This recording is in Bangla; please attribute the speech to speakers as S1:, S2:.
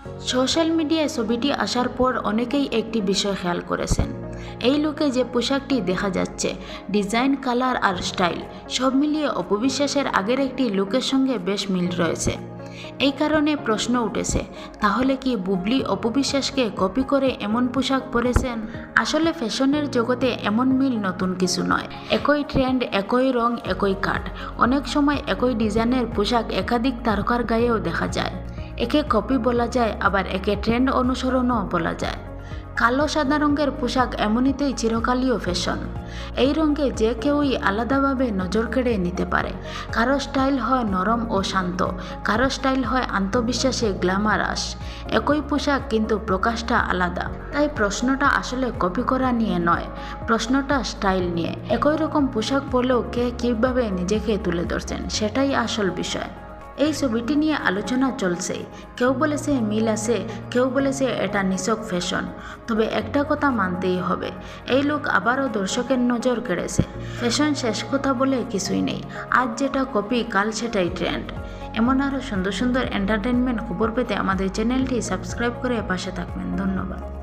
S1: সোশ্যাল মিডিয়ায় ছবিটি আসার পর অনেকেই একটি বিষয় খেয়াল করেছেন। এই লুকে যে পোশাকটি দেখা যাচ্ছে, ডিজাইন, কালার আর স্টাইল সব মিলিয়ে অপু বিশ্বাসের আগের একটি লুকের সঙ্গে বেশ মিল রয়েছে। এই কারণে প্রশ্ন উঠেছে, তাহলে কি বুবলি অপু বিশ্বাসকে কপি করে এমন পোশাক পরেছেন? আসলে ফ্যাশনের জগতে এমন মিল নতুন কিছু নয়। একই ট্রেন্ড, একই রং, একই কাট, অনেক সময় একই ডিজাইনের পোশাক একাধিক তারকার গায়েও দেখা যায়। একে কপি বলা যায়, আবার একে ট্রেন্ড অনুসরণও বলা যায়। কালো সাদা রঙের পোশাক এমনিতেই চিরকালীয় ফ্যাশন। এই রঙে যে কেউই আলাদাভাবে নজর কেড়ে নিতে পারে। কারো স্টাইল হয় নরম ও শান্ত, কারো স্টাইল হয় আত্মবিশ্বাসে গ্ল্যামারাস। একই পোশাক কিন্তু প্রকাশটা আলাদা। তাই প্রশ্নটা আসলে কপি করা নিয়ে নয়, প্রশ্নটা স্টাইল নিয়ে। একই রকম পোশাক পরলেও কে কীভাবে নিজেকে তুলে ধরছেন, সেটাই আসল বিষয়। এই ছবিটি নিয়ে আলোচনা চলছে। কেউ বলেছে মিল আছে, কেউ বলেছে এটা নিছক ফ্যাশন। তবে একটা কথা মানতেই হবে, এই লুক আবারও দর্শকের নজর কেড়েছে। ফ্যাশন শেষ কথা বলে কিছুই নেই। আজ যেটা কপি, কাল সেটাই ট্রেন্ড। এমন আরও সুন্দর সুন্দর এন্টারটেনমেন্ট খবর পেতে আমাদের চ্যানেলটি সাবস্ক্রাইব করে পাশে থাকবেন। ধন্যবাদ।